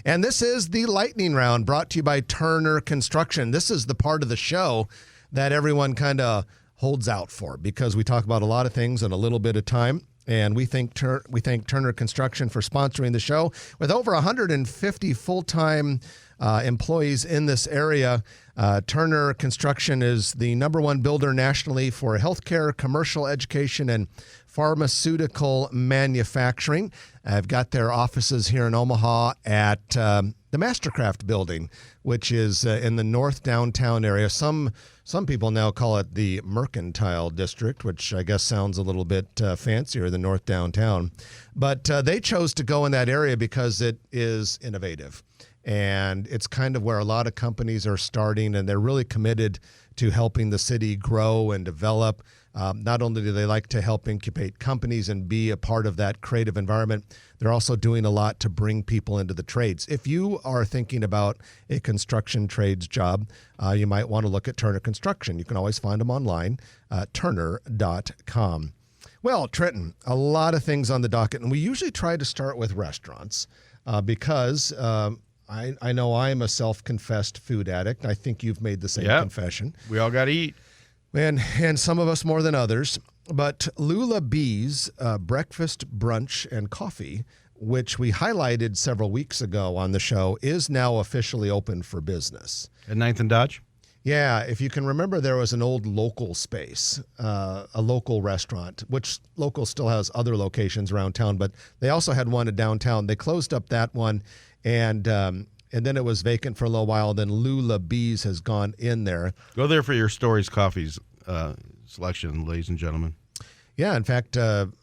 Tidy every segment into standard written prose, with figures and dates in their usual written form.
And this is the lightning round brought to you by Turner Construction. This is the part of the show that everyone kind of holds out for because we talk about a lot of things in a little bit of time. And we thank Turner Construction for sponsoring the show. With over 150 full-time employees in this area, Turner Construction is the #1 builder nationally for healthcare, commercial, education, and pharmaceutical manufacturing. I've got their offices here in Omaha at the Mastercraft building, which is in the north downtown area. Some people now call it the Mercantile District, which I guess sounds a little bit fancier than north downtown. But they chose to go in that area because it is innovative. And it's kind of where a lot of companies are starting, and they're really committed to helping the city grow and develop. Not only do they like to help incubate companies and be a part of that creative environment, they're also doing a lot to bring people into the trades. If you are thinking about a construction trades job, you might want to look at Turner Construction. You can always find them online, turner.com. Well, Trenton, a lot of things on the docket, and we usually try to start with restaurants because I know I'm a self-confessed food addict. I think you've made the same confession. We all got to eat. And some of us more than others. But Lula Bee's Breakfast, Brunch, and Coffee, which we highlighted several weeks ago on the show, is now officially open for business. At 9th and Dodge? Yeah, if you can remember, there was an old local space, a local restaurant, which local still has other locations around town, but they also had one in downtown. They closed up that one, and then it was vacant for a little while. Then Lula Bee's has gone in there. Go there for your Stories Coffees selection, ladies and gentlemen. Yeah, in fact,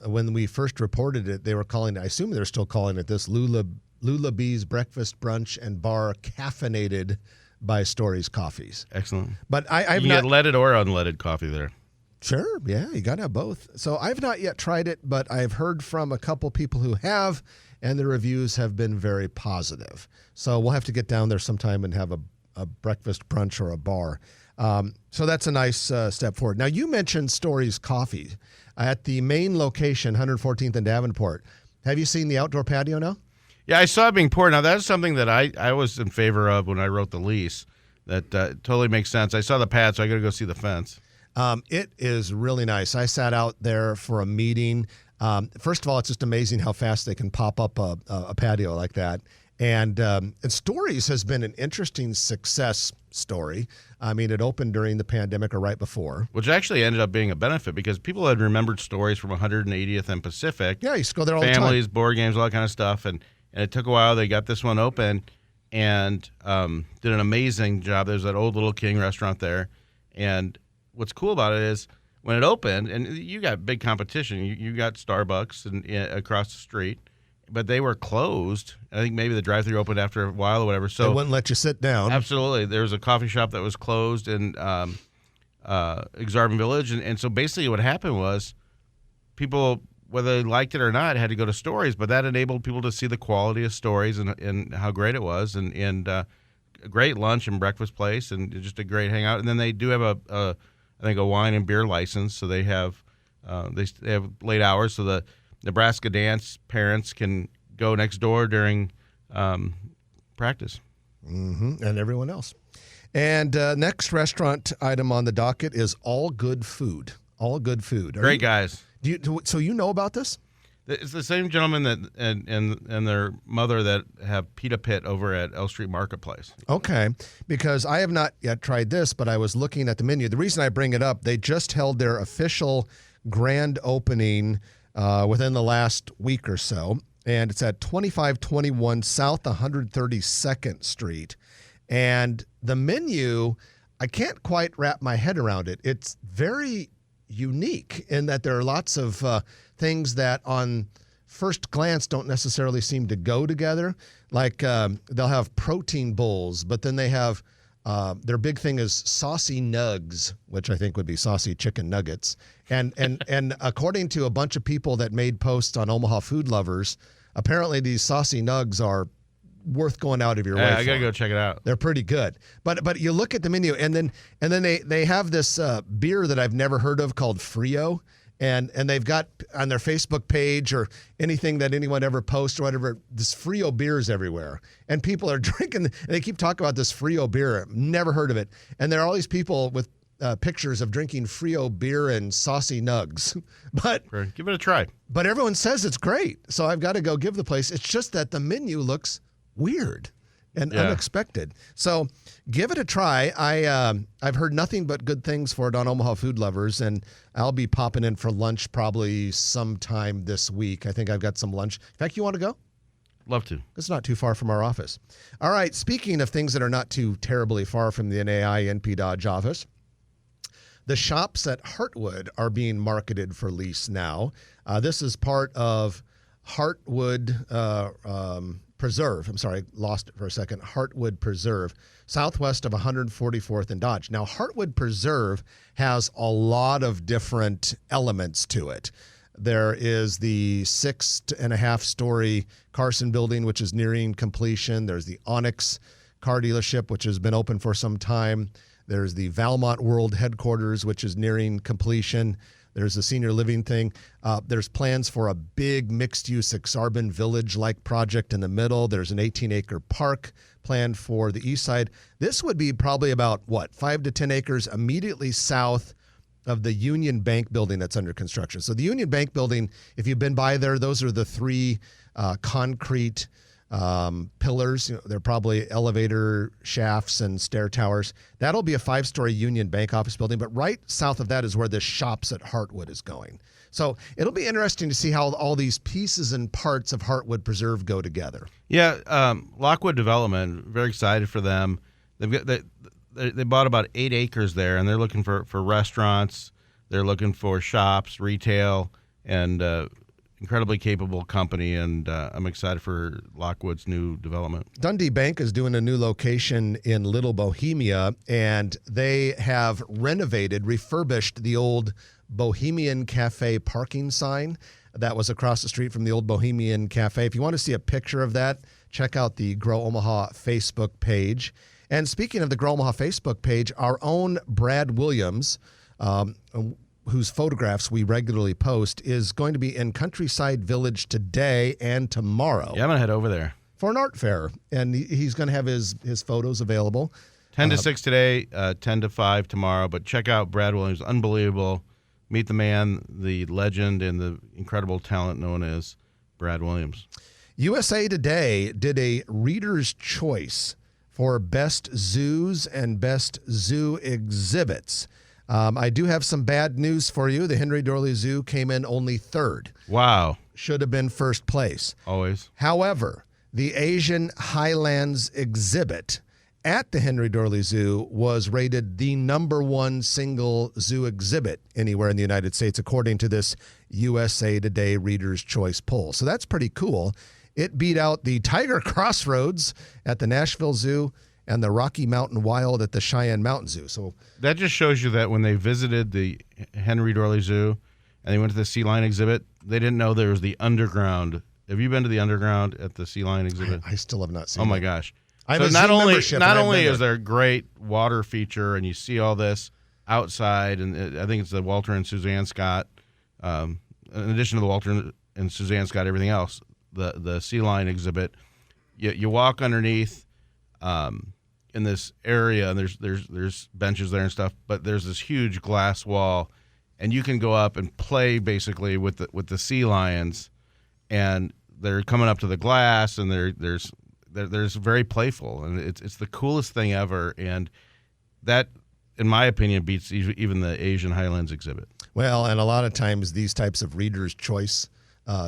when we first reported it, they were calling it, I assume they're still calling it this, Lula Bee's Breakfast, Brunch, and Bar Caffeinated by Stories Coffees. Excellent. But I've you not get leaded or unleaded coffee there. Sure, yeah, you got to have both. So I've not yet tried it, but I've heard from a couple people who have, and the reviews have been very positive. So we'll have to get down there sometime and have a breakfast, brunch, or a bar. So that's a nice step forward. Now, you mentioned Stories Coffee at the main location, 114th and Davenport. Have you seen the outdoor patio now? Yeah, I saw it being poured. Now, that's something that I was in favor of when I wrote the lease. That totally makes sense. I saw the pad, so I got to go see the fence. It is really nice. I sat out there for a meeting. First of all, it's just amazing how fast they can pop up a patio like that. And Stories has been an interesting success story. I mean, it opened during the pandemic or right before. Which actually ended up being a benefit because people had remembered Stories from 180th and Pacific. Yeah, you used to go there all the time. Families, board games, all that kind of stuff. And it took a while. They got this one open and did an amazing job. There's that old Little King restaurant there. And what's cool about it is when it opened, and you got big competition. You got Starbucks and across the street. But they were closed. I think maybe the drive-thru opened after a while or whatever. So they wouldn't let you sit down. Absolutely. There was a coffee shop that was closed in Exarban Village. And so basically what happened was people, whether they liked it or not, had to go to Stories. But that enabled people to see the quality of Stories and how great it was. And a great lunch and breakfast place and just a great hangout. And then they do have I think a wine and beer license. So they have late hours so the Nebraska dance parents can go next door during practice. Mm-hmm. And everyone else. And next item on the docket is All Good Food. All Good Food. Great guys. So you know about this? It's the same gentleman that and their mother that have Pita Pit over at L Street Marketplace. Okay, because I have not yet tried this, but I was looking at the menu. The reason I bring it up, they just held their official grand opening within the last week or so, and it's at 2521 South 132nd Street. And the menu, I can't quite wrap my head around it. It's very unique in that there are lots of things that on first glance don't necessarily seem to go together. Like they'll have protein bowls, but then they have their big thing is saucy nugs, which I think would be saucy chicken nuggets. And according to a bunch of people that made posts on Omaha Food Lovers, apparently these saucy nugs are worth going out of your way for. I gotta go check it out. They're pretty good. But you look at the menu and then they have this beer that I've never heard of called Frio. And they've got on their Facebook page or anything that anyone ever posts or whatever, this Frio beers everywhere. And people are drinking, and they keep talking about this Frio beer. Never heard of it. And there are all these people with pictures of drinking Frio beer and saucy nugs. But Give it a try. But everyone says it's great. So I've got to go give the place. It's just that the menu looks weird and unexpected. So give it a try. I've heard nothing but good things for it on Omaha Food Lovers, and I'll be popping in for lunch probably sometime this week. I think I've got some lunch. In fact, you want to go? Love to. It's not too far from our office. All right, speaking of things that are not too terribly far from the NAI NP Dodge office, the shops at Heartwood are being marketed for lease now. This is part of Heartwood Preserve. I'm sorry, lost it for a second. Heartwood Preserve, southwest of 144th and Dodge. Now, Heartwood Preserve has a lot of different elements to it. There is the 6.5-story Carson building, which is nearing completion. There's the Onyx car dealership, which has been open for some time. There's the Valmont World headquarters, which is nearing completion. There's a senior living thing. There's plans for a big mixed-use Exarban Village-like project in the middle. There's an 18-acre park planned for the east side. This would be probably about, 5 to 10 acres immediately south of the Union Bank building that's under construction. So the Union Bank building, if you've been by there, those are the 3 concrete pillars. They're probably elevator shafts and stair towers. That'll be a 5-story Union Bank office building, but right south of that is where the shops at Heartwood is going. So it'll be interesting to see how all these pieces and parts of Heartwood Preserve go together. Yeah, Lockwood Development, very excited for them. They bought about 8 acres there, and they're looking for restaurants. They're looking for shops, retail, and incredibly capable company, and I'm excited for Lockwood's new development. Dundee Bank is doing a new location in Little Bohemia, and they have refurbished the old Bohemian Cafe parking sign that was across the street from the old Bohemian Cafe. If you want to see a picture of that, check out the Grow Omaha Facebook page. And speaking of the Grow Omaha Facebook page, our own Brad Williams, whose photographs we regularly post, is going to be in Countryside Village today and tomorrow. Yeah, I'm going to head over there. For an art fair. And he's going to have his photos available. 10 to 6 today, 10 to 5 tomorrow. But check out Brad Williams. Unbelievable. Meet the man, the legend, and the incredible talent known as Brad Williams. USA Today did a Reader's Choice for best zoos and best zoo exhibits. I do have some bad news for you. The Henry Doorly Zoo came in only 3rd. Wow. Should have been first place. Always. However, the Asian Highlands exhibit at the Henry Doorly Zoo was rated the #1 single zoo exhibit anywhere in the United States, according to this USA Today Reader's Choice poll. So that's pretty cool. It beat out the Tiger Crossroads at the Nashville Zoo and the Rocky Mountain Wild at the Cheyenne Mountain Zoo. So that just shows you that when they visited the Henry Doorly Zoo and they went to the sea lion exhibit, they didn't know there was the underground. Have you been to the underground at the sea lion exhibit? I still have not seen it. Oh my gosh. So not only is there a great water feature and you see all this outside, and I think it's the Walter and Suzanne Scott, in addition to the Walter and Suzanne Scott, everything else, the sea lion exhibit, you walk underneath in this area, and there's benches there and stuff, but there's this huge glass wall, and you can go up and play basically with the sea lions, and they're coming up to the glass, and there's very playful, and it's the coolest thing ever, and that, in my opinion, beats even the Asian Highlands exhibit. Well, and a lot of times these types of Reader's Choice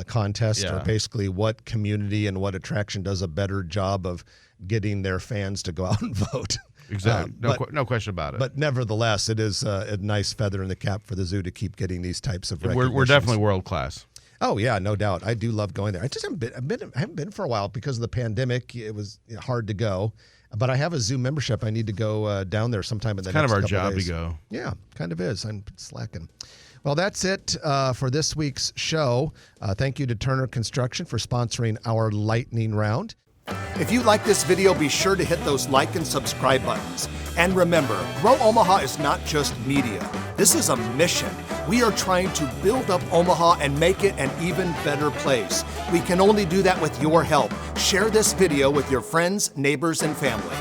contests are basically what community and what attraction does a better job of getting their fans to go out and vote. Exactly. No question about it. But nevertheless, it is a nice feather in the cap for the zoo to keep getting these types of recognitions. We're definitely world class. Oh yeah, no doubt. I do love going there. I just haven't been for a while because of the pandemic. It was hard to go, but I have a zoo membership. I need to go down there sometime in the next couple days. Kind of our job to go. Yeah, kind of is. I'm slacking. Well, that's it for this week's show. Thank you to Turner Construction for sponsoring our lightning round. If you like this video, be sure to hit those like and subscribe buttons. And remember, Grow Omaha is not just media. This is a mission. We are trying to build up Omaha and make it an even better place. We can only do that with your help. Share this video with your friends, neighbors, and family.